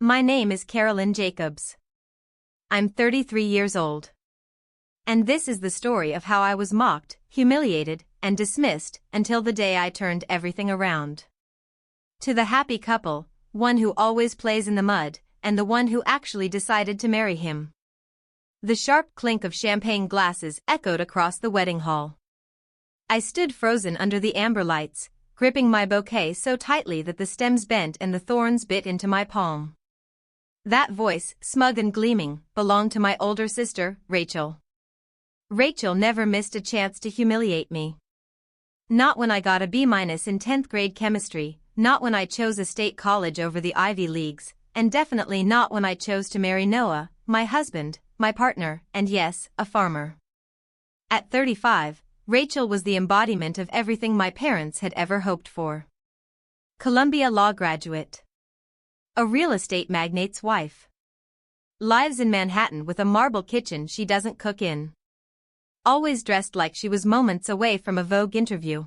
My name is Carolyn Jacobs. I'm 33 years old. And this is the story of how I was mocked, humiliated, and dismissed until the day I turned everything around. To the happy couple, one who always plays in the mud, and the one who actually decided to marry him. The sharp clink of champagne glasses echoed across the wedding hall. I stood frozen under the amber lights, gripping my bouquet so tightly that the stems bent and the thorns bit into my palm. That voice, smug and gleaming, belonged to my older sister, Rachel. Rachel never missed a chance to humiliate me. Not when I got a B- in 10th grade chemistry, not when I chose a state college over the Ivy Leagues, and definitely not when I chose to marry Noah, my husband, my partner, and yes, a farmer. At 35, Rachel was the embodiment of everything my parents had ever hoped for. Columbia law graduate. A real estate magnate's wife. Lives in Manhattan with a marble kitchen she doesn't cook in. Always dressed like she was moments away from a Vogue interview.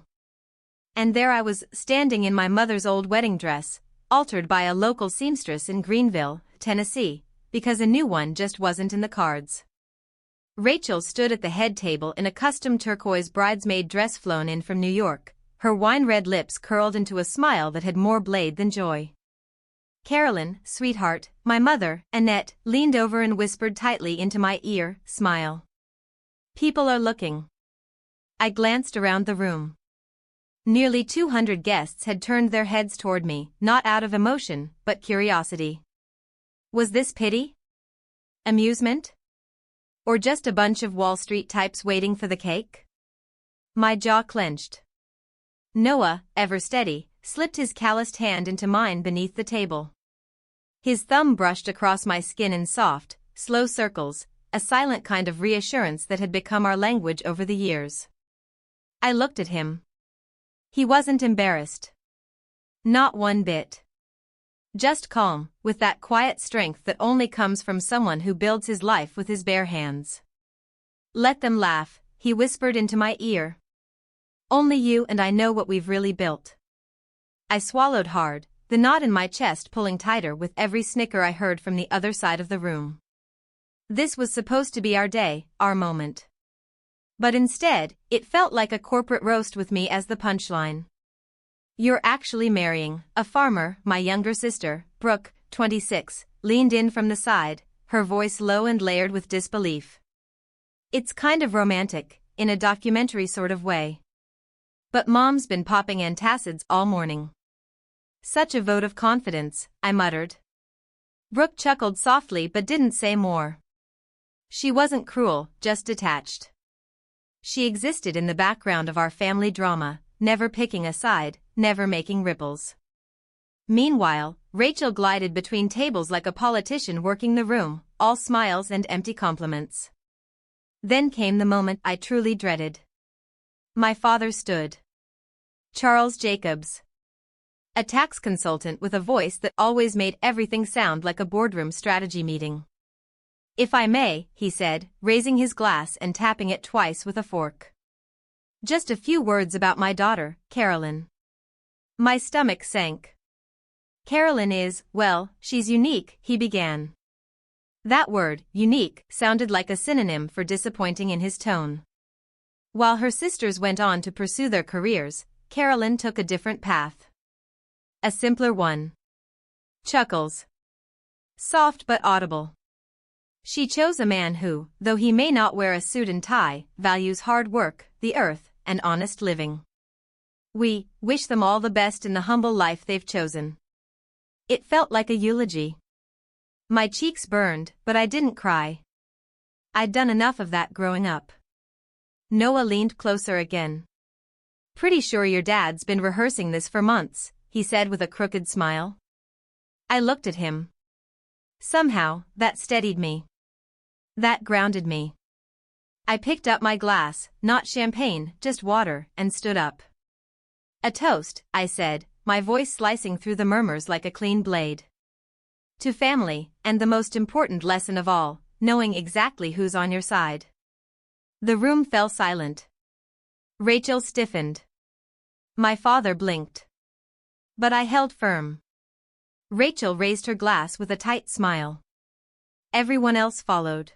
And there I was, standing in my mother's old wedding dress, altered by a local seamstress in Greenville, Tennessee, because a new one just wasn't in the cards. Rachel stood at the head table in a custom turquoise bridesmaid dress flown in from New York, her wine-red lips curled into a smile that had more blade than joy. Carolyn, sweetheart, my mother, Annette, leaned over and whispered tightly into my ear, smile. People are looking. I glanced around the room. Nearly 200 guests had turned their heads toward me, not out of emotion, but curiosity. Was this pity? Amusement? Or just a bunch of Wall Street types waiting for the cake? My jaw clenched. Noah, ever steady, slipped his calloused hand into mine beneath the table. His thumb brushed across my skin in soft, slow circles, a silent kind of reassurance that had become our language over the years. I looked at him. He wasn't embarrassed. Not one bit. Just calm, with that quiet strength that only comes from someone who builds his life with his bare hands. Let them laugh, he whispered into my ear. Only you and I know what we've really built. I swallowed hard, the knot in my chest pulling tighter with every snicker I heard from the other side of the room. This was supposed to be our day, our moment. But instead, it felt like a corporate roast with me as the punchline. You're actually marrying a farmer, my younger sister, Brooke, 26, leaned in from the side, her voice low and layered with disbelief. It's kind of romantic, in a documentary sort of way. But Mom's been popping antacids all morning. Such a vote of confidence, I muttered. Brooke chuckled softly but didn't say more. She wasn't cruel, just detached. She existed in the background of our family drama, never picking a side, never making ripples. Meanwhile, Rachel glided between tables like a politician working the room, all smiles and empty compliments. Then came the moment I truly dreaded. My father stood. Charles Jacobs. A tax consultant with a voice that always made everything sound like a boardroom strategy meeting. If I may, he said, raising his glass and tapping it twice with a fork. Just a few words about my daughter, Carolyn. My stomach sank. Carolyn is, well, she's unique, he began. That word, unique, sounded like a synonym for disappointing in his tone. While her sisters went on to pursue their careers, Carolyn took a different path. A simpler one. Chuckles. Soft but audible. She chose a man who, though he may not wear a suit and tie, values hard work, the earth, and honest living. We wish them all the best in the humble life they've chosen. It felt like a eulogy. My cheeks burned, but I didn't cry. I'd done enough of that growing up. Noah leaned closer again. Pretty sure your dad's been rehearsing this for months, he said with a crooked smile. I looked at him. Somehow, that steadied me. That grounded me. I picked up my glass, not champagne, just water, and stood up. A toast, I said, my voice slicing through the murmurs like a clean blade. To family, and the most important lesson of all, knowing exactly who's on your side. The room fell silent. Rachel stiffened. My father blinked. But I held firm. Rachel raised her glass with a tight smile. Everyone else followed.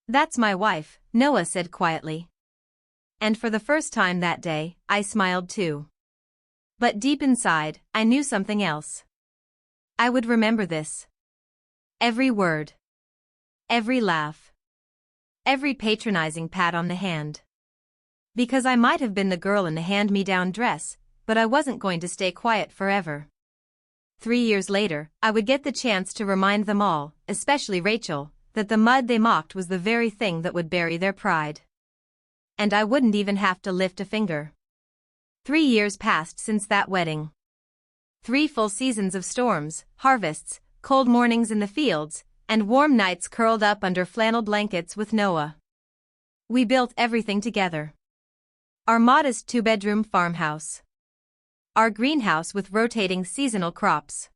"That's my wife," Noah said quietly. And for the first time that day, I smiled too. But deep inside, I knew something else. I would remember this. Every word. Every laugh. Every patronizing pat on the hand. Because I might have been the girl in the hand-me-down dress, but I wasn't going to stay quiet forever. 3 years later, I would get the chance to remind them all, especially Rachel, that the mud they mocked was the very thing that would bury their pride. And I wouldn't even have to lift a finger. 3 years passed since that wedding. 3 full seasons of storms, harvests, cold mornings in the fields, and warm nights curled up under flannel blankets with Noah. We built everything together. Our modest 2-bedroom farmhouse. Our greenhouse with rotating seasonal crops.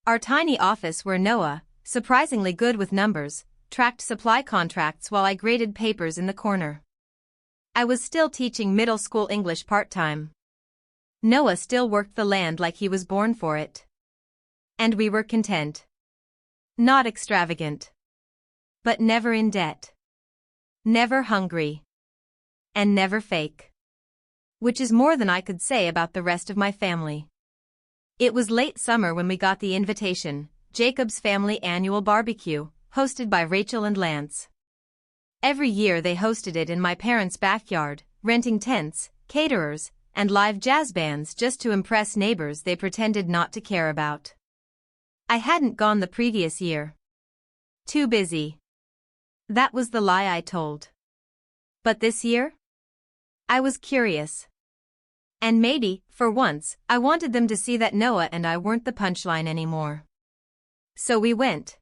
Our tiny office where Noah, surprisingly good with numbers, tracked supply contracts while I graded papers in the corner. I was still teaching middle school English part-time. Noah still worked the land like he was born for it. And we were content. Not extravagant. But never in debt. Never hungry. And never fake. Which is more than I could say about the rest of my family. It was late summer when we got the invitation, Jacob's family annual barbecue, hosted by Rachel and Lance. Every year they hosted it in my parents' backyard, renting tents, caterers, and live jazz bands just to impress neighbors they pretended not to care about. I hadn't gone the previous year. Too busy. That was the lie I told. But this year? I was curious. And maybe, for once, I wanted them to see that Noah and I weren't the punchline anymore. So we went.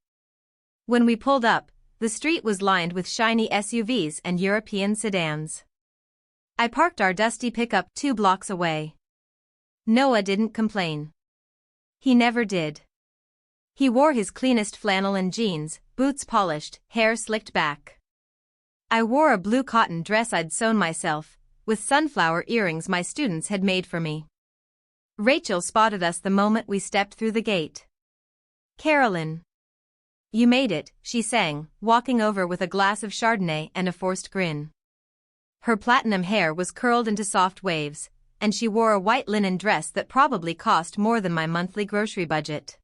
When we pulled up, the street was lined with shiny SUVs and European sedans. I parked our dusty pickup 2 blocks away. Noah didn't complain. He never did. He wore his cleanest flannel and jeans, boots polished, hair slicked back. I wore a blue cotton dress I'd sewn myself, with sunflower earrings my students had made for me. Rachel spotted us the moment we stepped through the gate. "Carolyn. You made it," she sang, walking over with a glass of Chardonnay and a forced grin. Her platinum hair was curled into soft waves, and she wore a white linen dress that probably cost more than my monthly grocery budget.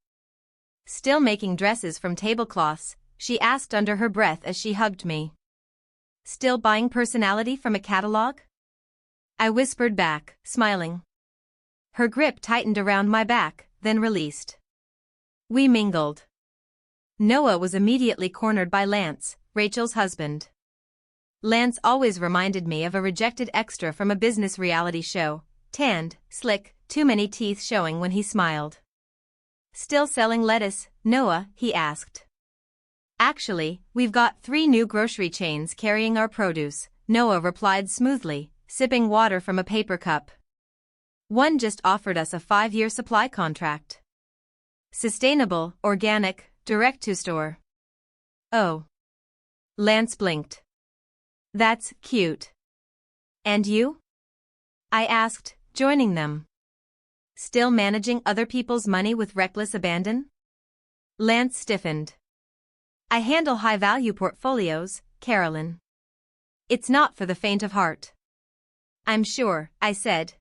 "Still making dresses from tablecloths?" she asked under her breath as she hugged me. "Still buying personality from a catalog?" I whispered back, smiling. Her grip tightened around my back, then released. We mingled. Noah was immediately cornered by Lance, Rachel's husband. Lance always reminded me of a rejected extra from a business reality show, tanned, slick, too many teeth showing when he smiled. "Still selling lettuce, Noah?" he asked. "Actually, we've got 3 new grocery chains carrying our produce," Noah replied smoothly, sipping water from a paper cup. "One just offered us a 5-year supply contract. Sustainable, organic, direct-to-store." "Oh." Lance blinked. "That's cute. And you?" I asked, joining them. "Still managing other people's money with reckless abandon?" Lance stiffened. "I handle high-value portfolios, Carolyn. It's not for the faint of heart." "I'm sure," I said.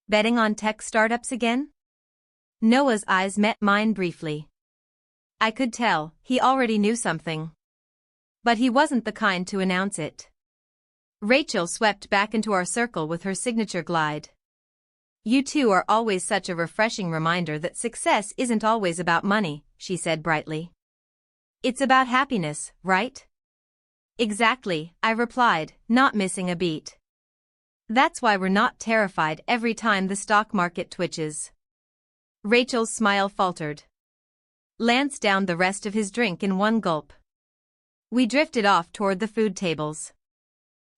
"Betting on tech startups again?" Noah's eyes met mine briefly. I could tell, he already knew something. But he wasn't the kind to announce it. Rachel swept back into our circle with her signature glide. "You two are always such a refreshing reminder that success isn't always about money," she said brightly. "It's about happiness, right?" "Exactly," I replied, not missing a beat. "That's why we're not terrified every time the stock market twitches." Rachel's smile faltered. Lance downed the rest of his drink in one gulp. We drifted off toward the food tables.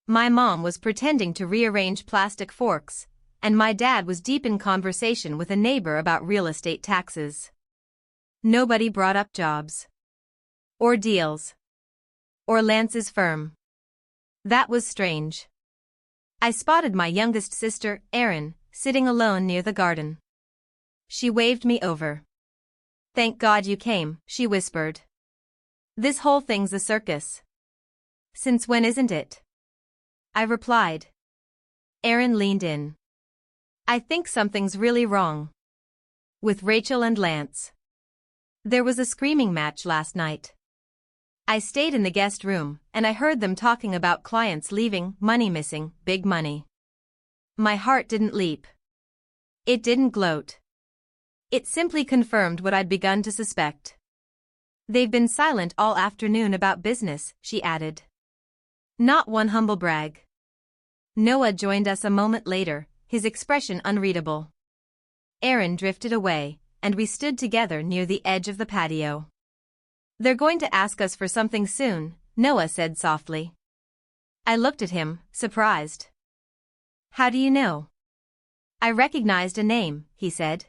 My mom was pretending to rearrange plastic forks, and my dad was deep in conversation with a neighbor about real estate taxes. Nobody brought up jobs. Or deals. Or Lance's firm. That was strange. I spotted my youngest sister, Erin, sitting alone near the garden. She waved me over. Thank God you came, she whispered. This whole thing's a circus. Since when isn't it? I replied. Erin leaned in. I think something's really wrong. With Rachel and Lance. There was a screaming match last night. I stayed in the guest room, and I heard them talking about clients leaving, money missing, big money. My heart didn't leap. It didn't gloat. It simply confirmed what I'd begun to suspect. They've been silent all afternoon about business, she added. Not one humble brag. Noah joined us a moment later, his expression unreadable. Erin drifted away, and we stood together near the edge of the patio. They're going to ask us for something soon, Noah said softly. I looked at him, surprised. How do you know? I recognized a name, he said.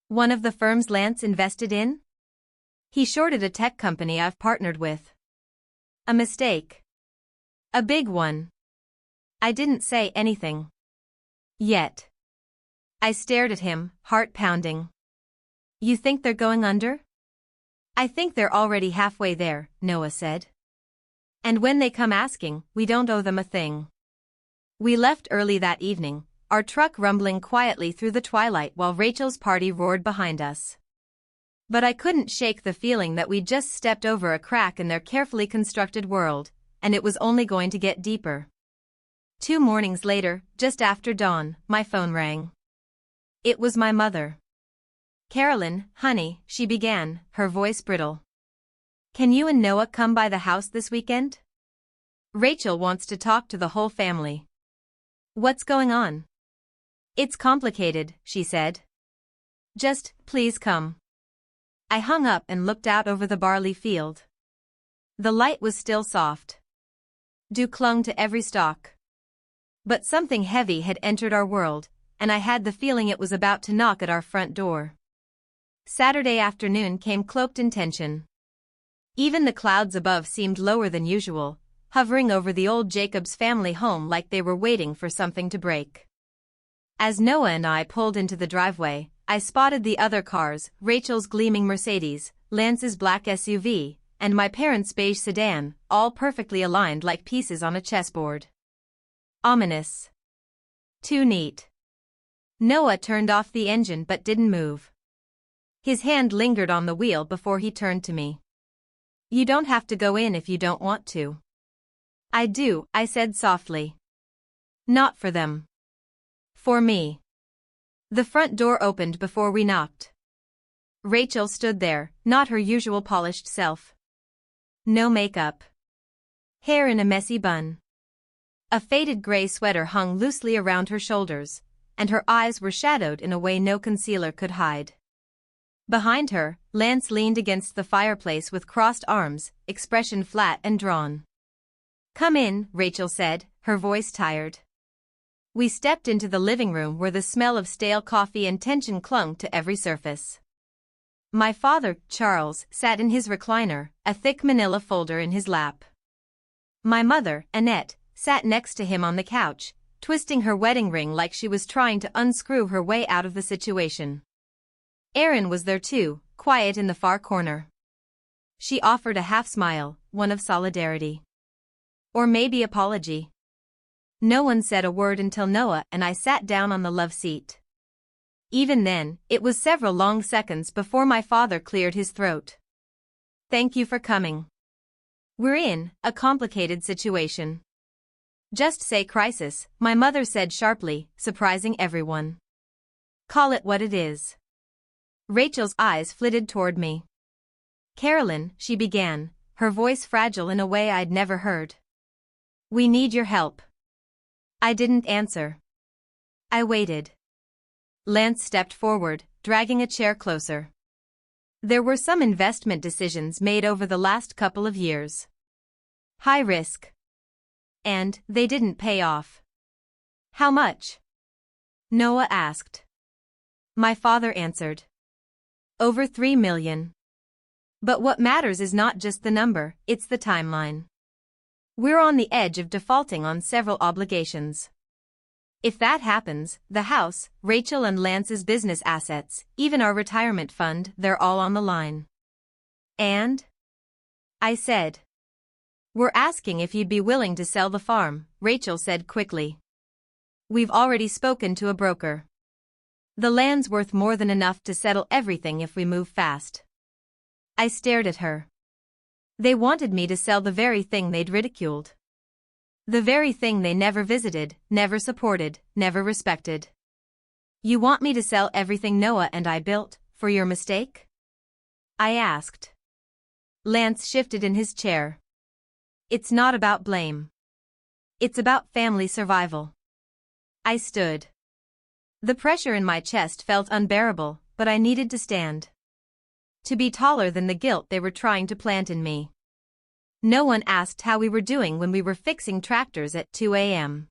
One of the firms Lance invested in? He shorted a tech company I've partnered with. A mistake. A big one. I didn't say anything. Yet. I stared at him, heart pounding. You think they're going under? I think they're already halfway there, Noah said. And when they come asking, we don't owe them a thing. We left early that evening, our truck rumbling quietly through the twilight while Rachel's party roared behind us. But I couldn't shake the feeling that we'd just stepped over a crack in their carefully constructed world, and it was only going to get deeper. 2 mornings later, just after dawn, my phone rang. It was my mother. Carolyn, honey, she began, her voice brittle. Can you and Noah come by the house this weekend? Rachel wants to talk to the whole family. What's going on? It's complicated, she said. Just, please come. I hung up and looked out over the barley field. The light was still soft. Dew clung to every stalk. But something heavy had entered our world, and I had the feeling it was about to knock at our front door. Saturday afternoon came cloaked in tension. Even the clouds above seemed lower than usual, hovering over the old Jacobs family home like they were waiting for something to break. As Noah and I pulled into the driveway, I spotted the other cars, Rachel's gleaming Mercedes, Lance's black SUV, and my parents' beige sedan, all perfectly aligned like pieces on a chessboard. Ominous. Too neat. Noah turned off the engine but didn't move. His hand lingered on the wheel before he turned to me. You don't have to go in if you don't want to. I do, I said softly. Not for them. For me. The front door opened before we knocked. Rachel stood there, not her usual polished self. No makeup. Hair in a messy bun. A faded gray sweater hung loosely around her shoulders, and her eyes were shadowed in a way no concealer could hide. Behind her, Lance leaned against the fireplace with crossed arms, expression flat and drawn. Come in, Rachel said, her voice tired. We stepped into the living room where the smell of stale coffee and tension clung to every surface. My father, Charles, sat in his recliner, a thick manila folder in his lap. My mother, Annette, sat next to him on the couch, twisting her wedding ring like she was trying to unscrew her way out of the situation. Erin was there too, quiet in the far corner. She offered a half smile, one of solidarity. Or maybe apology. No one said a word until Noah and I sat down on the love seat. Even then, it was several long seconds before my father cleared his throat. Thank you for coming. We're in a complicated situation. Just say crisis, my mother said sharply, surprising everyone. Call it what it is. Rachel's eyes flitted toward me. Carolyn, she began, her voice fragile in a way I'd never heard. We need your help. I didn't answer. I waited. Lance stepped forward, dragging a chair closer. There were some investment decisions made over the last couple of years. High risk. And they didn't pay off. How much? Noah asked. My father answered. Over 3 million. But what matters is not just the number, it's the timeline. We're on the edge of defaulting on several obligations. If that happens, the house, Rachel and Lance's business assets, even our retirement fund, they're all on the line. And? I said. We're asking if you'd be willing to sell the farm, Rachel said quickly. We've already spoken to a broker. The land's worth more than enough to settle everything if we move fast. I stared at her. They wanted me to sell the very thing they'd ridiculed. The very thing they never visited, never supported, never respected. You want me to sell everything Noah and I built, for your mistake? I asked. Lance shifted in his chair. It's not about blame. It's about family survival. I stood. The pressure in my chest felt unbearable, but I needed to stand. To be taller than the guilt they were trying to plant in me. No one asked how we were doing when we were fixing tractors at 2 a.m.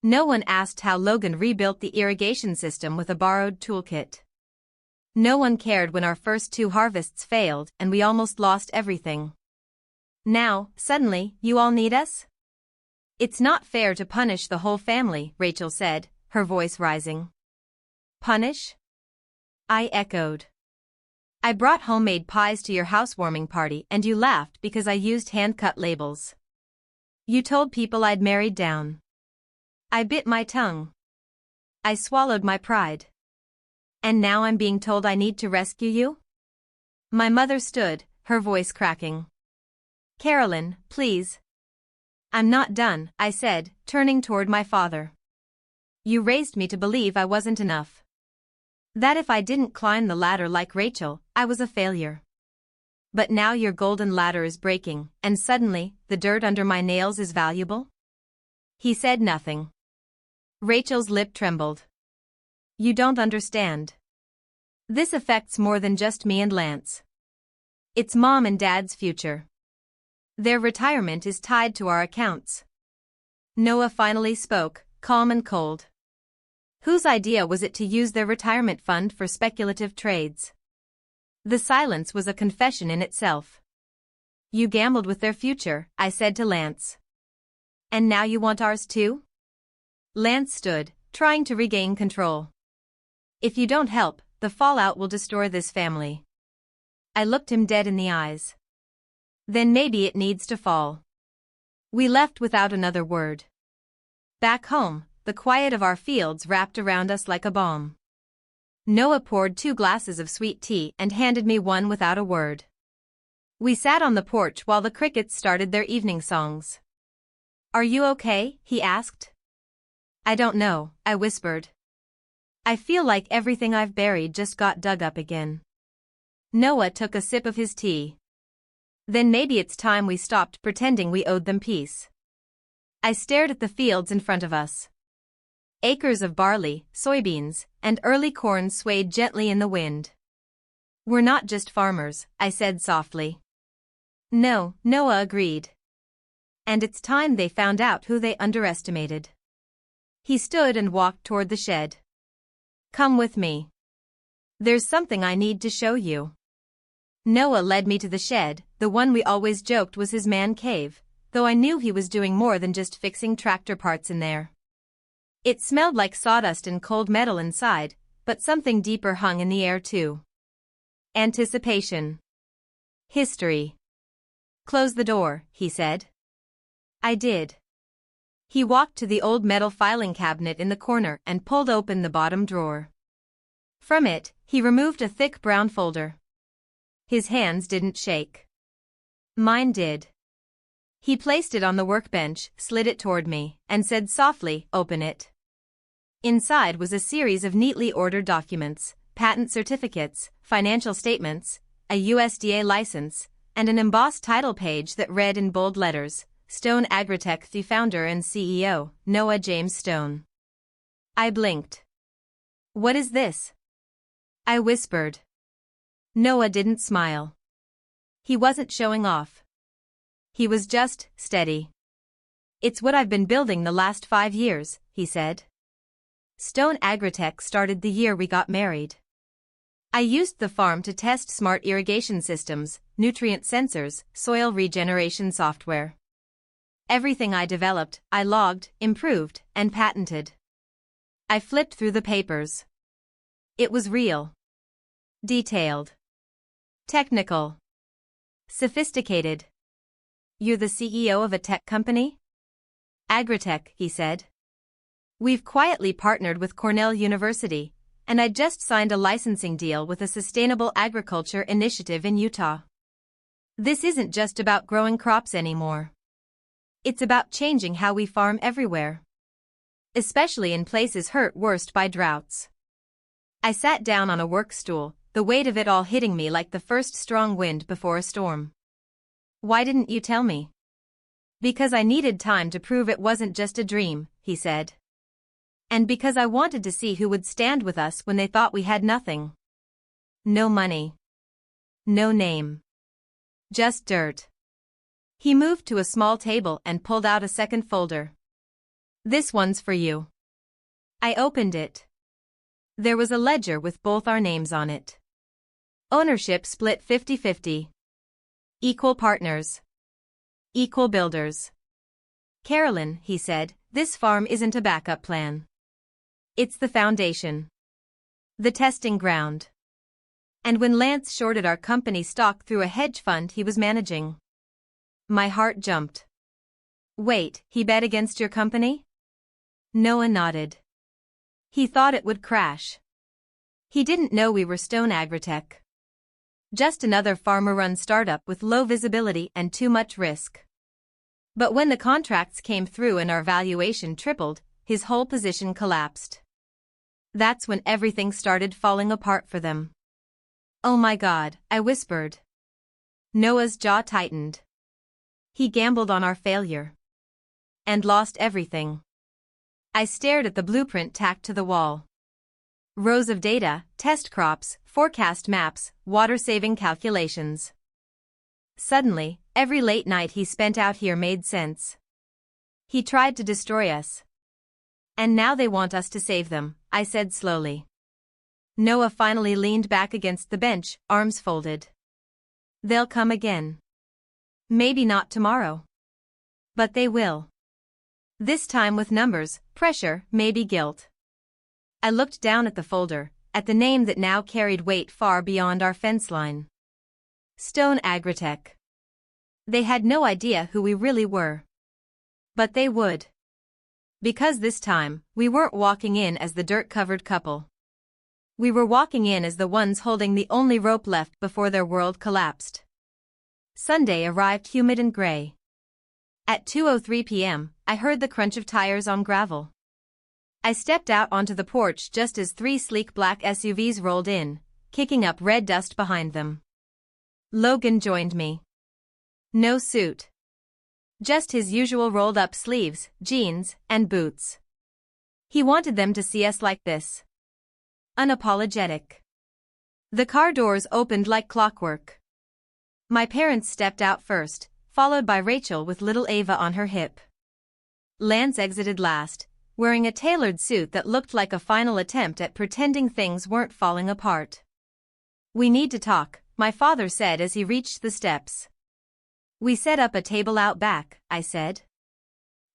No one asked how Logan rebuilt the irrigation system with a borrowed toolkit. No one cared when our first 2 harvests failed and we almost lost everything. Now, suddenly, you all need us? It's not fair to punish the whole family, Rachel said, her voice rising. Punish? I echoed. I brought homemade pies to your housewarming party and you laughed because I used hand-cut labels. You told people I'd married down. I bit my tongue. I swallowed my pride. And now I'm being told I need to rescue you? My mother stood, her voice cracking. Carolyn, please. I'm not done, I said, turning toward my father. You raised me to believe I wasn't enough. That if I didn't climb the ladder like Rachel, I was a failure. But now your golden ladder is breaking, and suddenly, the dirt under my nails is valuable? He said nothing. Rachel's lip trembled. You don't understand. This affects more than just me and Lance. It's Mom and Dad's future. Their retirement is tied to our accounts. Noah finally spoke, calm and cold. Whose idea was it to use their retirement fund for speculative trades? The silence was a confession in itself. You gambled with their future, I said to Lance. And now you want ours too? Lance stood, trying to regain control. If you don't help, the fallout will destroy this family. I looked him dead in the eyes. Then maybe it needs to fall. We left without another word. Back home, the quiet of our fields wrapped around us like a balm. Noah poured 2 glasses of sweet tea and handed me one without a word. We sat on the porch while the crickets started their evening songs. Are you okay? He asked. I don't know, I whispered. I feel like everything I've buried just got dug up again. Noah took a sip of his tea. Then maybe it's time we stopped pretending we owed them peace. I stared at the fields in front of us. Acres of barley, soybeans, and early corn swayed gently in the wind. We're not just farmers, I said softly. No, Noah agreed. And it's time they found out who they underestimated. He stood and walked toward the shed. Come with me. There's something I need to show you. Noah led me to the shed, the one we always joked was his man cave, though I knew he was doing more than just fixing tractor parts in there. It smelled like sawdust and cold metal inside, but something deeper hung in the air too. Anticipation. History. Close the door, he said. I did. He walked to the old metal filing cabinet in the corner and pulled open the bottom drawer. From it, he removed a thick brown folder. His hands didn't shake. Mine did. He placed it on the workbench, slid it toward me, and said softly, "Open it." Inside was a series of neatly ordered documents, patent certificates, financial statements, a USDA license, and an embossed title page that read in bold letters, Stone Agritech, the founder and CEO, Noah James Stone. I blinked. What is this? I whispered. Noah didn't smile. He wasn't showing off. He was just steady. It's what I've been building the last 5 years, he said. Stone Agritech started the year we got married. I used the farm to test smart irrigation systems, nutrient sensors, soil regeneration software. Everything I developed, I logged, improved, and patented. I flipped through the papers. It was real. Detailed. Technical. Sophisticated. You're the CEO of a tech company? Agritech, he said. We've quietly partnered with Cornell University, and I just signed a licensing deal with a sustainable agriculture initiative in Utah. This isn't just about growing crops anymore. It's about changing how we farm everywhere. Especially in places hurt worst by droughts. I sat down on a work stool, the weight of it all hitting me like the first strong wind before a storm. Why didn't you tell me? Because I needed time to prove it wasn't just a dream, he said. And because I wanted to see who would stand with us when they thought we had nothing. No money. No name. Just dirt. He moved to a small table and pulled out a second folder. This one's for you. I opened it. There was a ledger with both our names on it. Ownership split 50-50. Equal partners. Equal builders. Carolyn, he said, this farm isn't a backup plan. It's the foundation. The testing ground. And when Lance shorted our company stock through a hedge fund he was managing, my heart jumped. Wait, he bet against your company? Noah nodded. He thought it would crash. He didn't know we were Stone Agritech. Just another farmer-run startup with low visibility and too much risk. But when the contracts came through and our valuation tripled, his whole position collapsed. That's when everything started falling apart for them. Oh my God, I whispered. Noah's jaw tightened. He gambled on our failure. And lost everything. I stared at the blueprint tacked to the wall. Rows of data, test crops, forecast maps, water-saving calculations. Suddenly, every late night he spent out here made sense. He tried to destroy us. And now they want us to save them, I said slowly. Noah finally leaned back against the bench, arms folded. They'll come again. Maybe not tomorrow. But they will. This time with numbers, pressure, maybe guilt. I looked down at the folder, at the name that now carried weight far beyond our fence line. Stone Agritech. They had no idea who we really were. But they would. Because this time, we weren't walking in as the dirt-covered couple. We were walking in as the ones holding the only rope left before their world collapsed. Sunday arrived humid and gray. At 2:03 p.m., I heard the crunch of tires on gravel. I stepped out onto the porch just as 3 sleek black SUVs rolled in, kicking up red dust behind them. Logan joined me. No suit. Just his usual rolled-up sleeves, jeans, and boots. He wanted them to see us like this. Unapologetic. The car doors opened like clockwork. My parents stepped out first, followed by Rachel with little Ava on her hip. Lance exited last, wearing a tailored suit that looked like a final attempt at pretending things weren't falling apart. We need to talk, my father said as he reached the steps. We set up a table out back, I said.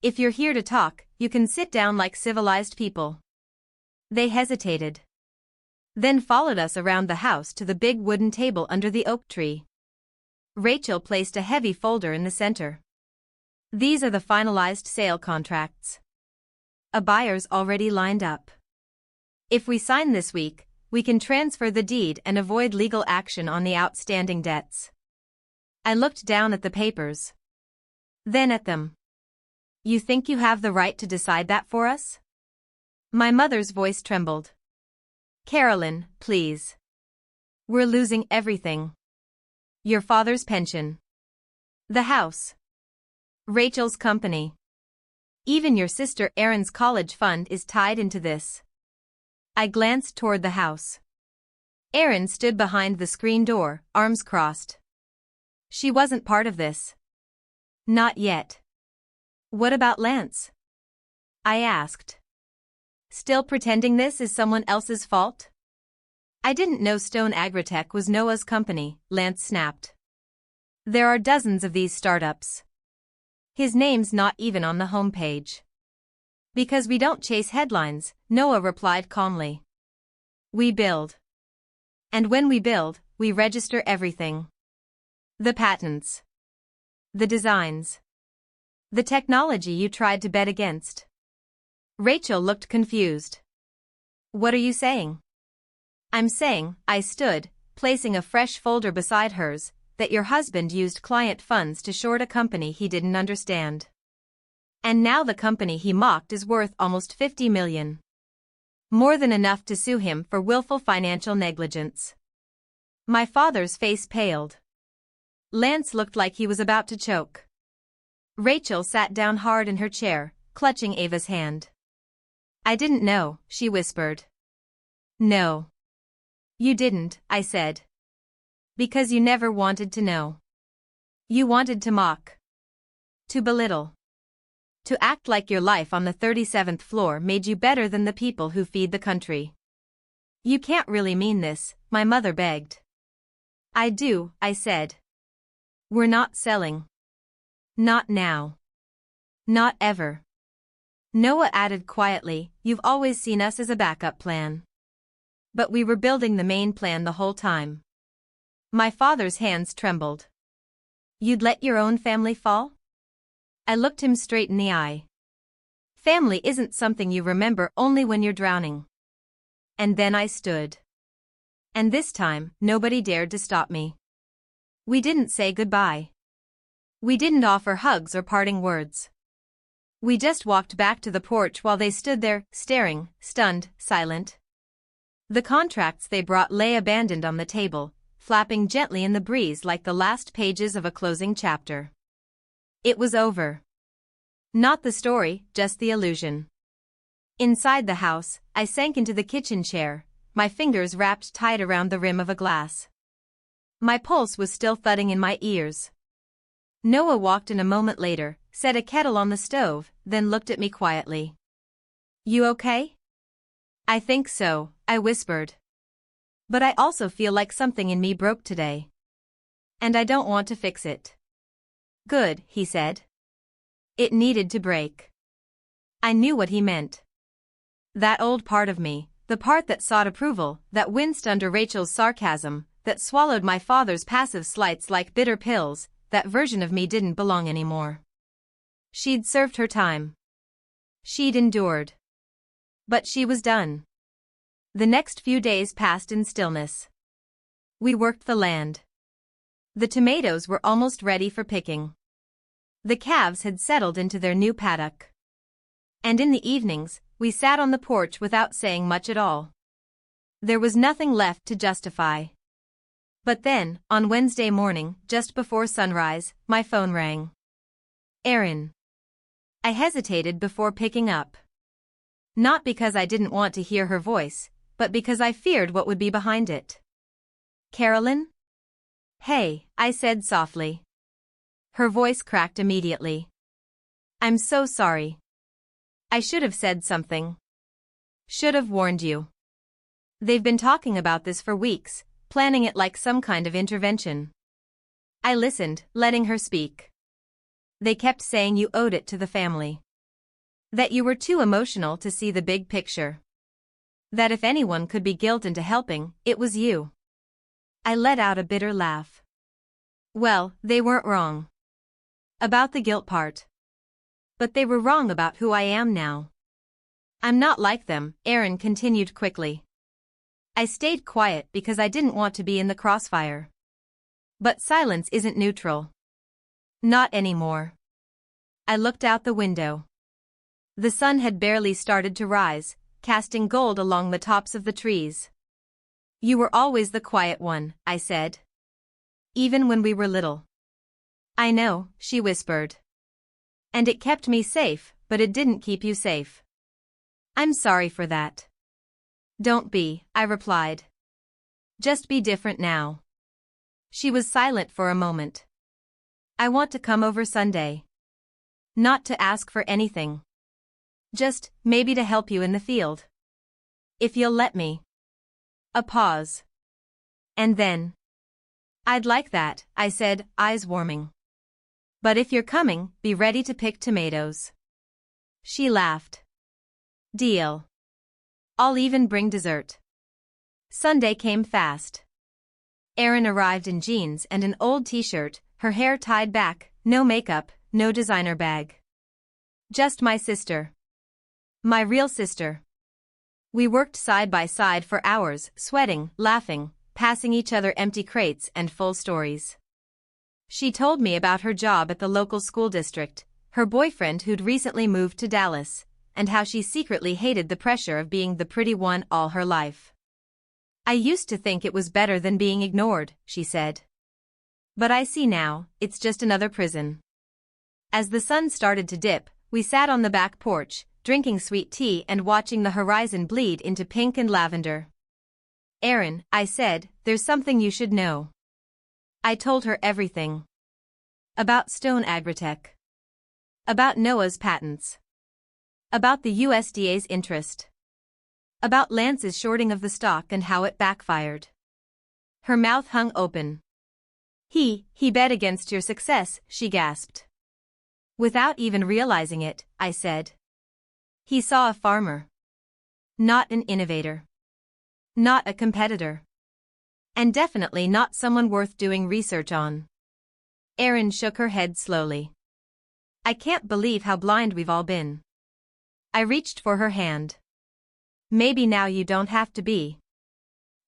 If you're here to talk, you can sit down like civilized people. They hesitated. Then followed us around the house to the big wooden table under the oak tree. Rachel placed a heavy folder in the center. These are the finalized sale contracts. A buyer's already lined up. If we sign this week, we can transfer the deed and avoid legal action on the outstanding debts. I looked down at the papers. Then at them. You think you have the right to decide that for us? My mother's voice trembled. Carolyn, please. We're losing everything. Your father's pension. The house. Rachel's company. Even your sister Erin's college fund is tied into this. I glanced toward the house. Erin stood behind the screen door, arms crossed. She wasn't part of this. Not yet. What about Lance? I asked. Still pretending this is someone else's fault? I didn't know Stone Agritech was Noah's company, Lance snapped. There are dozens of these startups. His name's not even on the homepage. Because we don't chase headlines, Noah replied calmly. We build. And when we build, we register everything. The patents. The designs. The technology you tried to bet against. Rachel looked confused. What are you saying? I'm saying, I stood, placing a fresh folder beside hers, that your husband used client funds to short a company he didn't understand. And now the company he mocked is worth almost $50 million. More than enough to sue him for willful financial negligence. My father's face paled. Lance looked like he was about to choke. Rachel sat down hard in her chair, clutching Ava's hand. I didn't know, she whispered. No. You didn't, I said. Because you never wanted to know. You wanted to mock. To belittle. To act like your life on the 37th floor made you better than the people who feed the country. You can't really mean this, my mother begged. I do, I said. We're not selling. Not now. Not ever. Noah added quietly, you've always seen us as a backup plan. But we were building the main plan the whole time. My father's hands trembled. You'd let your own family fall? I looked him straight in the eye. Family isn't something you remember only when you're drowning. And then I stood. And this time, nobody dared to stop me. We didn't say goodbye. We didn't offer hugs or parting words. We just walked back to the porch while they stood there, staring, stunned, silent. The contracts they brought lay abandoned on the table, flapping gently in the breeze like the last pages of a closing chapter. It was over. Not the story, just the illusion. Inside the house, I sank into the kitchen chair, my fingers wrapped tight around the rim of a glass. My pulse was still thudding in my ears. Noah walked in a moment later, set a kettle on the stove, then looked at me quietly. You okay? I think so, I whispered. But I also feel like something in me broke today. And I don't want to fix it. Good, he said. It needed to break. I knew what he meant. That old part of me, the part that sought approval, that winced under Rachel's sarcasm, that swallowed my father's passive slights like bitter pills, that version of me didn't belong anymore. She'd served her time. She'd endured. But she was done. The next few days passed in stillness. We worked the land. The tomatoes were almost ready for picking. The calves had settled into their new paddock. And in the evenings, we sat on the porch without saying much at all. There was nothing left to justify. But then, on Wednesday morning, just before sunrise, my phone rang. Erin. I hesitated before picking up. Not because I didn't want to hear her voice, but because I feared what would be behind it. Carolyn? Hey, I said softly. Her voice cracked immediately. I'm so sorry. I should have said something. Should have warned you. They've been talking about this for weeks, planning it like some kind of intervention. I listened, letting her speak. They kept saying you owed it to the family. That you were too emotional to see the big picture. That if anyone could be guilted into helping, it was you. I let out a bitter laugh. Well, they weren't wrong. About the guilt part. But they were wrong about who I am now. I'm not like them, Erin continued quickly. I stayed quiet because I didn't want to be in the crossfire. But silence isn't neutral. Not anymore. I looked out the window. The sun had barely started to rise, casting gold along the tops of the trees. You were always the quiet one, I said. Even when we were little. I know, she whispered. And it kept me safe, but it didn't keep you safe. I'm sorry for that. Don't be, I replied. Just be different now. She was silent for a moment. I want to come over Sunday. Not to ask for anything. Just, maybe to help you in the field. If you'll let me. A pause. And then. I'd like that, I said, eyes warming. But if you're coming, be ready to pick tomatoes. She laughed. Deal. I'll even bring dessert. Sunday came fast. Erin arrived in jeans and an old t-shirt, her hair tied back, no makeup, no designer bag. Just my sister. My real sister. We worked side by side for hours, sweating, laughing, passing each other empty crates and full stories. She told me about her job at the local school district, her boyfriend who'd recently moved to Dallas, and how she secretly hated the pressure of being the pretty one all her life. I used to think it was better than being ignored, she said. But I see now, it's just another prison. As the sun started to dip, we sat on the back porch, drinking sweet tea and watching the horizon bleed into pink and lavender. Erin, I said, there's something you should know. I told her everything. About Stone Agritech. About Noah's patents. About the USDA's interest. About Lance's shorting of the stock and how it backfired. Her mouth hung open. He bet against your success, she gasped. Without even realizing it, I said. He saw a farmer. Not an innovator. Not a competitor. And definitely not someone worth doing research on. Erin shook her head slowly. I can't believe how blind we've all been. I reached for her hand. Maybe now you don't have to be.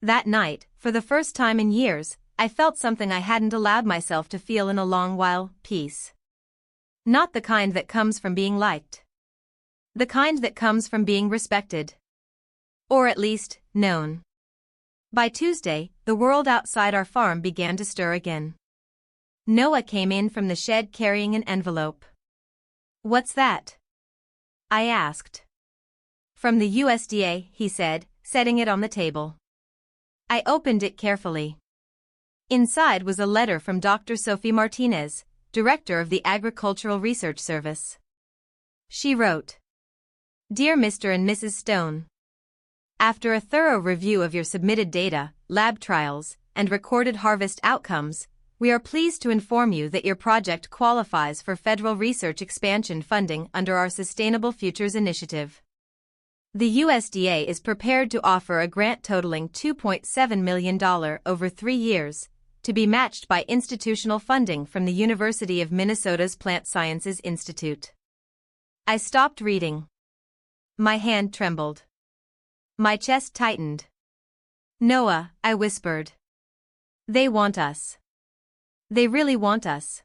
That night, for the first time in years, I felt something I hadn't allowed myself to feel in a long while, peace. Not the kind that comes from being liked. The kind that comes from being respected. Or at least, known. By Tuesday, the world outside our farm began to stir again. Noah came in from the shed carrying an envelope. What's that? I asked. From the USDA, he said, setting it on the table. I opened it carefully. Inside was a letter from Dr. Sophie Martinez, Director of the Agricultural Research Service. She wrote, Dear Mr. and Mrs. Stone, after a thorough review of your submitted data, lab trials, and recorded harvest outcomes, we are pleased to inform you that your project qualifies for federal research expansion funding under our Sustainable Futures Initiative. The USDA is prepared to offer a grant totaling $2.7 million over 3 years, to be matched by institutional funding from the University of Minnesota's Plant Sciences Institute. I stopped reading. My hand trembled. My chest tightened. Noah, I whispered. They want us. They really want us.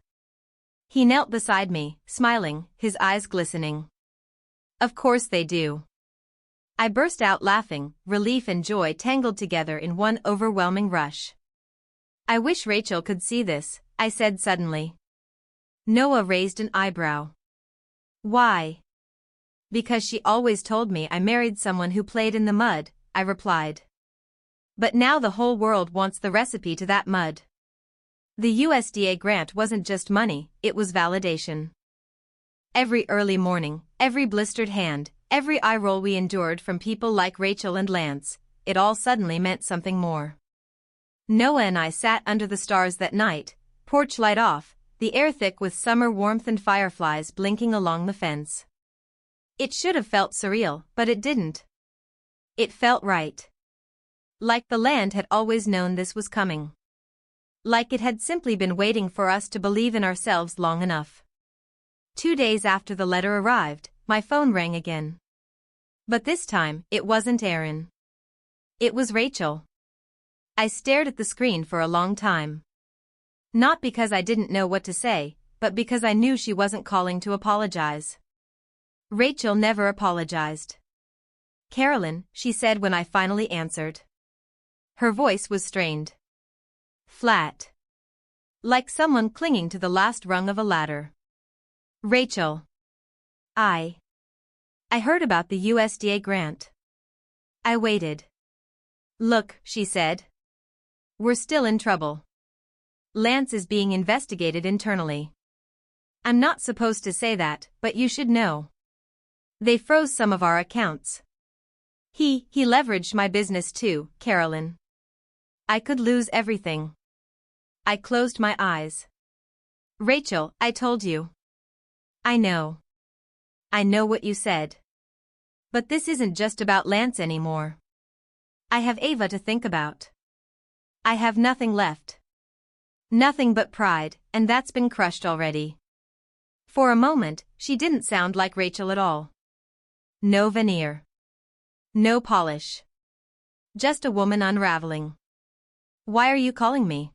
He knelt beside me, smiling, his eyes glistening. Of course they do. I burst out laughing, relief and joy tangled together in one overwhelming rush. I wish Rachel could see this, I said suddenly. Noah raised an eyebrow. Why? Because she always told me I married someone who played in the mud, I replied. But now the whole world wants the recipe to that mud. The USDA grant wasn't just money, it was validation. Every early morning, every blistered hand, every eye roll we endured from people like Rachel and Lance, it all suddenly meant something more. Noah and I sat under the stars that night, porch light off, the air thick with summer warmth and fireflies blinking along the fence. It should have felt surreal, but it didn't. It felt right. Like the land had always known this was coming. Like it had simply been waiting for us to believe in ourselves long enough. 2 days after the letter arrived, my phone rang again. But this time, it wasn't Erin. It was Rachel. I stared at the screen for a long time. Not because I didn't know what to say, but because I knew she wasn't calling to apologize. Rachel never apologized. Carolyn, she said when I finally answered. Her voice was strained. Flat. Like someone clinging to the last rung of a ladder. Rachel. I heard about the USDA grant. I waited. Look, she said. We're still in trouble. Lance is being investigated internally. I'm not supposed to say that, but you should know. They froze some of our accounts. He leveraged my business too, Carolyn. I could lose everything. I closed my eyes. Rachel, I told you. I know. I know what you said. But this isn't just about Lance anymore. I have Ava to think about. I have nothing left. Nothing but pride, and that's been crushed already. For a moment, she didn't sound like Rachel at all. No veneer. No polish. Just a woman unraveling. Why are you calling me?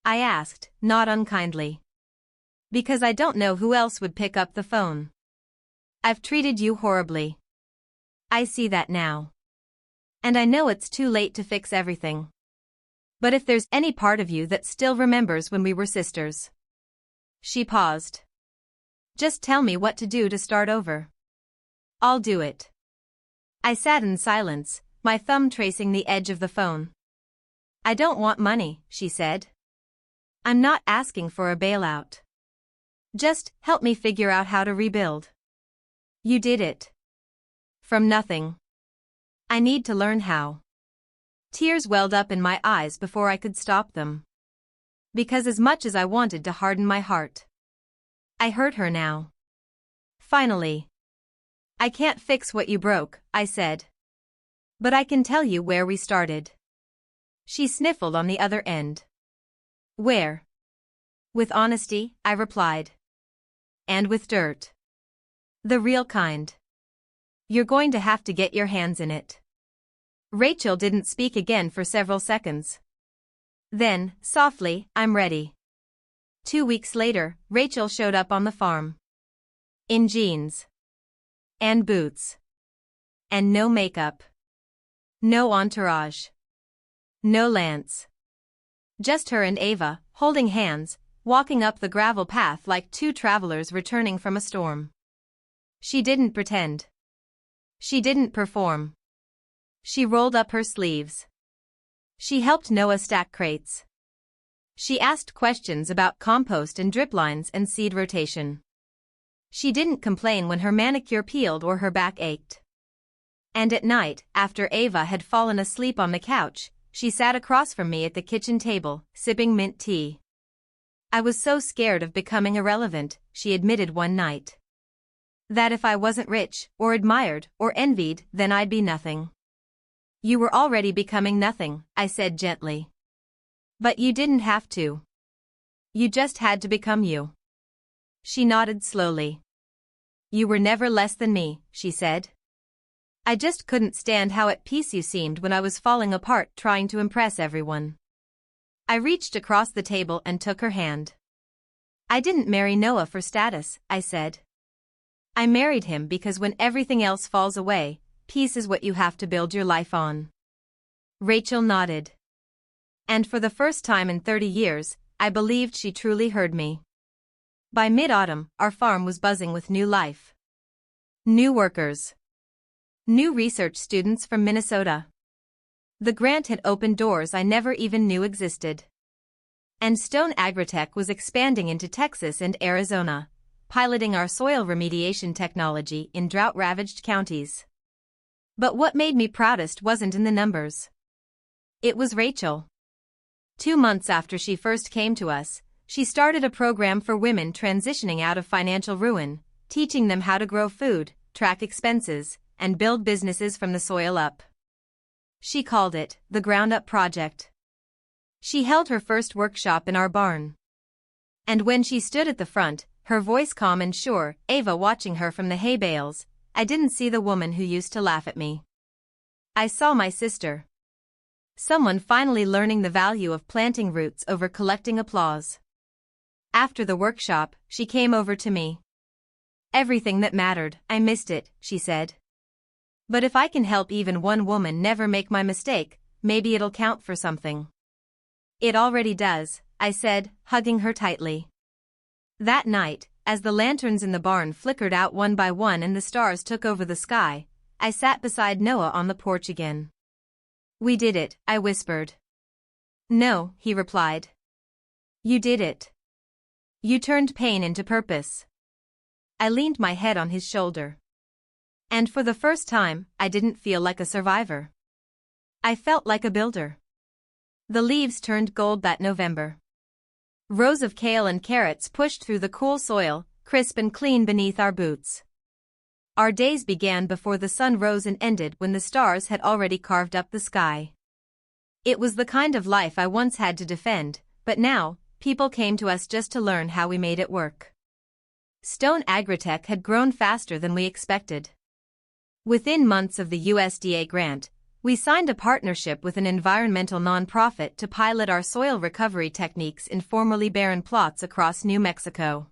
I asked, not unkindly. Because I don't know who else would pick up the phone. I've treated you horribly. I see that now. And I know it's too late to fix everything. But if there's any part of you that still remembers when we were sisters. She paused. Just tell me what to do to start over. I'll do it. I sat in silence, my thumb tracing the edge of the phone. I don't want money, she said. I'm not asking for a bailout. Just help me figure out how to rebuild. You did it. From nothing. I need to learn how. Tears welled up in my eyes before I could stop them. Because as much as I wanted to harden my heart, I hurt her now. Finally. I can't fix what you broke, I said. But I can tell you where we started. She sniffled on the other end. Where? With honesty, I replied. And with dirt. The real kind. You're going to have to get your hands in it. Rachel didn't speak again for several seconds. Then, softly, I'm ready. 2 weeks later, Rachel showed up on the farm. In jeans. And boots. And no makeup. No entourage. No Lance. Just her and Ava, holding hands, walking up the gravel path like two travelers returning from a storm. She didn't pretend. She didn't perform. She rolled up her sleeves. She helped Noah stack crates. She asked questions about compost and drip lines and seed rotation. She didn't complain when her manicure peeled or her back ached. And at night, after Ava had fallen asleep on the couch, she sat across from me at the kitchen table, sipping mint tea. I was so scared of becoming irrelevant, she admitted one night. That if I wasn't rich, or admired, or envied, then I'd be nothing. You were already becoming nothing, I said gently. But you didn't have to. You just had to become you. She nodded slowly. You were never less than me, she said. I just couldn't stand how at peace you seemed when I was falling apart trying to impress everyone. I reached across the table and took her hand. I didn't marry Noah for status, I said. I married him because when everything else falls away, peace is what you have to build your life on. Rachel nodded. And for the first time in 30 years, I believed she truly heard me. By mid-autumn, our farm was buzzing with new life. New workers. New research students from Minnesota. The grant had opened doors I never even knew existed. And Stone Agritech was expanding into Texas and Arizona, piloting our soil remediation technology in drought-ravaged counties. But what made me proudest wasn't in the numbers. It was Rachel. 2 months after she first came to us, she started a program for women transitioning out of financial ruin, teaching them how to grow food, track expenses, and build businesses from the soil up. She called it the Ground Up Project. She held her first workshop in our barn. And when she stood at the front, her voice calm and sure, Ava watching her from the hay bales, I didn't see the woman who used to laugh at me. I saw my sister. Someone finally learning the value of planting roots over collecting applause. After the workshop, she came over to me. Everything that mattered, I missed it, she said. But if I can help even one woman never make my mistake, maybe it'll count for something. It already does, I said, hugging her tightly. That night, as the lanterns in the barn flickered out one by one and the stars took over the sky, I sat beside Noah on the porch again. We did it, I whispered. No, he replied. You did it. You turned pain into purpose. I leaned my head on his shoulder. And for the first time, I didn't feel like a survivor. I felt like a builder. The leaves turned gold that November. Rows of kale and carrots pushed through the cool soil, crisp and clean beneath our boots. Our days began before the sun rose and ended when the stars had already carved up the sky. It was the kind of life I once had to defend, but now, people came to us just to learn how we made it work. Stone Agritech had grown faster than we expected. Within months of the USDA grant, we signed a partnership with an environmental nonprofit to pilot our soil recovery techniques in formerly barren plots across New Mexico.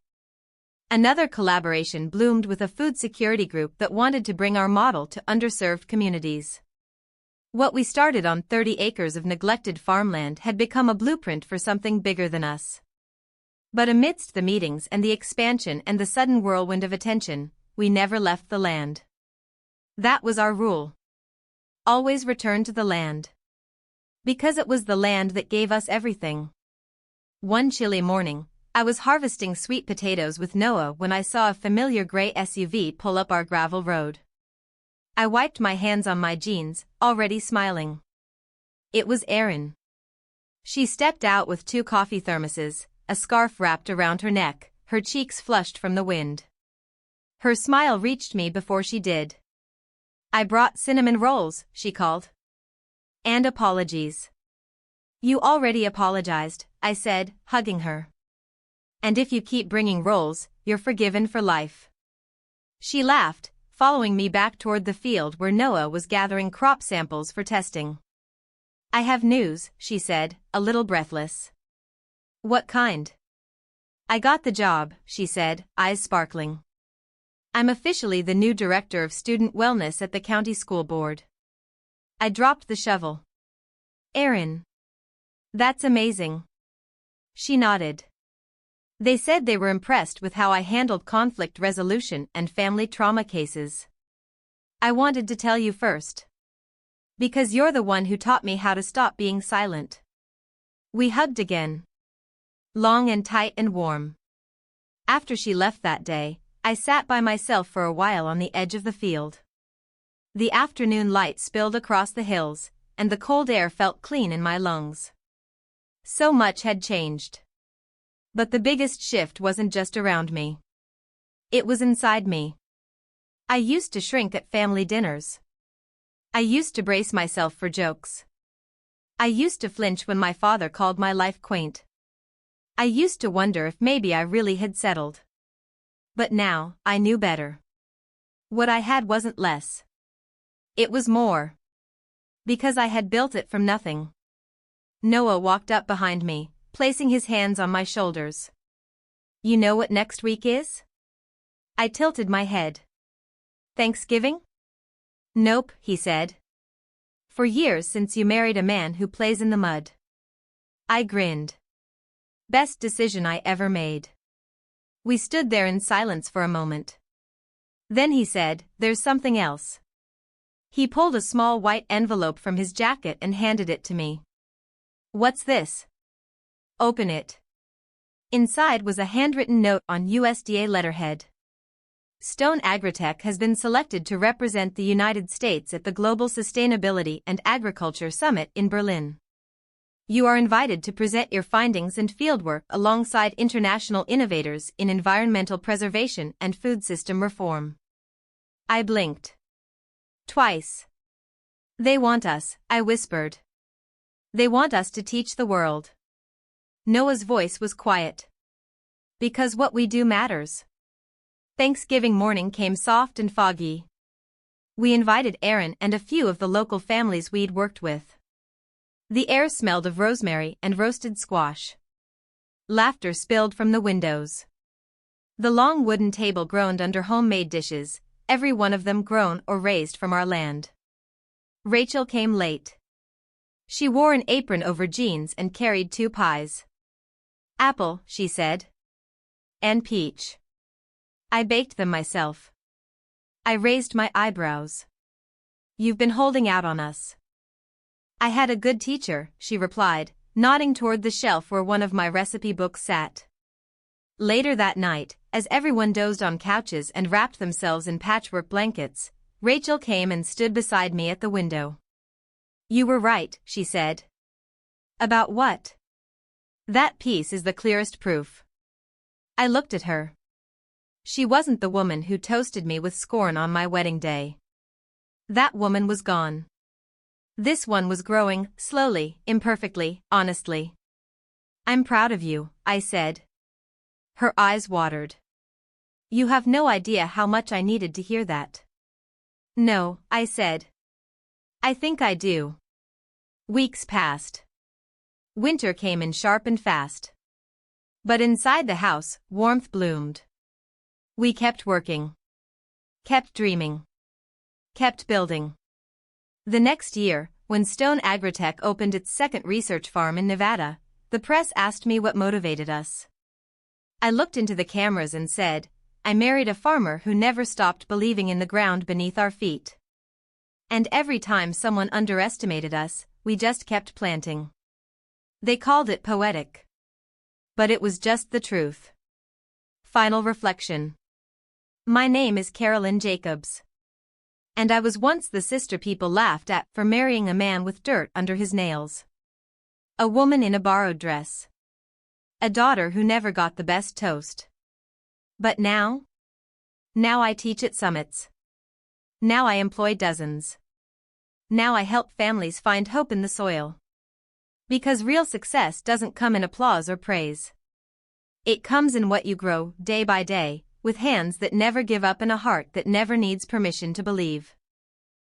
Another collaboration bloomed with a food security group that wanted to bring our model to underserved communities. What we started on 30 acres of neglected farmland had become a blueprint for something bigger than us. But amidst the meetings and the expansion and the sudden whirlwind of attention, we never left the land. That was our rule. Always return to the land. Because it was the land that gave us everything. One chilly morning, I was harvesting sweet potatoes with Noah when I saw a familiar gray SUV pull up our gravel road. I wiped my hands on my jeans, already smiling. It was Erin. She stepped out with 2 coffee thermoses, a scarf wrapped around her neck, her cheeks flushed from the wind. Her smile reached me before she did. "I brought cinnamon rolls," she called. "And apologies." "You already apologized," I said, hugging her. "And if you keep bringing rolls, you're forgiven for life." She laughed, following me back toward the field where Noah was gathering crop samples for testing. "I have news," she said, a little breathless. "What kind?" "I got the job," she said, eyes sparkling. "I'm officially the new director of student wellness at the county school board." I dropped the shovel. "Erin. That's amazing." She nodded. "They said they were impressed with how I handled conflict resolution and family trauma cases. I wanted to tell you first. Because you're the one who taught me how to stop being silent." We hugged again. Long and tight and warm. After she left that day, I sat by myself for a while on the edge of the field. The afternoon light spilled across the hills, and the cold air felt clean in my lungs. So much had changed. But the biggest shift wasn't just around me. It was inside me. I used to shrink at family dinners. I used to brace myself for jokes. I used to flinch when my father called my life quaint. I used to wonder if maybe I really had settled. But now, I knew better. What I had wasn't less. It was more. Because I had built it from nothing. Noah walked up behind me, placing his hands on my shoulders. "You know what next week is?" I tilted my head. "Thanksgiving?" "Nope," he said. "For years since you married a man who plays in the mud." I grinned. Best decision I ever made. We stood there in silence for a moment. Then he said, "There's something else." He pulled a small white envelope from his jacket and handed it to me. "What's this?" "Open it." Inside was a handwritten note on USDA letterhead. "Stone Agritech has been selected to represent the United States at the Global Sustainability and Agriculture Summit in Berlin. You are invited to present your findings and fieldwork alongside international innovators in environmental preservation and food system reform." I blinked. Twice. "They want us," I whispered. "They want us to teach the world." Noah's voice was quiet. "Because what we do matters." Thanksgiving morning came soft and foggy. We invited Erin and a few of the local families we'd worked with. The air smelled of rosemary and roasted squash. Laughter spilled from the windows. The long wooden table groaned under homemade dishes, every one of them grown or raised from our land. Rachel came late. She wore an apron over jeans and carried 2 pies. "Apple," she said. "And peach. I baked them myself." I raised my eyebrows. "You've been holding out on us." "I had a good teacher," she replied, nodding toward the shelf where one of my recipe books sat. Later that night, as everyone dozed on couches and wrapped themselves in patchwork blankets, Rachel came and stood beside me at the window. "You were right," she said. "About what?" "That piece is the clearest proof." I looked at her. She wasn't the woman who toasted me with scorn on my wedding day. That woman was gone. This one was growing, slowly, imperfectly, honestly. "I'm proud of you," I said. Her eyes watered. "You have no idea how much I needed to hear that." "No," I said. "I think I do." Weeks passed. Winter came in sharp and fast. But inside the house, warmth bloomed. We kept working. Kept dreaming. Kept building. The next year, when Stone Agritech opened its second research farm in Nevada, the press asked me what motivated us. I looked into the cameras and said, "I married a farmer who never stopped believing in the ground beneath our feet. And every time someone underestimated us, we just kept planting." They called it poetic. But it was just the truth. Final reflection. My name is Carolyn Jacobs. And I was once the sister people laughed at for marrying a man with dirt under his nails. A woman in a borrowed dress. A daughter who never got the best toast. But now? Now I teach at summits. Now I employ dozens. Now I help families find hope in the soil. Because real success doesn't come in applause or praise. It comes in what you grow, day by day, with hands that never give up and a heart that never needs permission to believe.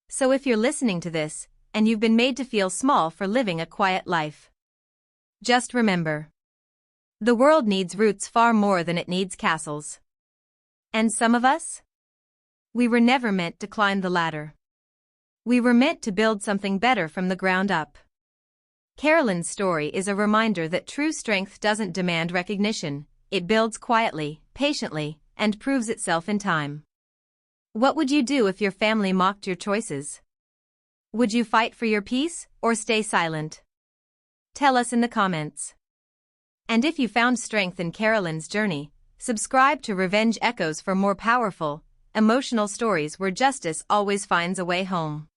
So if you're listening to this, and you've been made to feel small for living a quiet life, just remember. The world needs roots far more than it needs castles. And some of us? We were never meant to climb the ladder. We were meant to build something better from the ground up. Carolyn's story is a reminder that true strength doesn't demand recognition, it builds quietly, patiently, and proves itself in time. What would you do if your family mocked your choices? Would you fight for your peace, or stay silent? Tell us in the comments. And if you found strength in Carolyn's journey, subscribe to Revenge Echoes for more powerful, emotional stories where justice always finds a way home.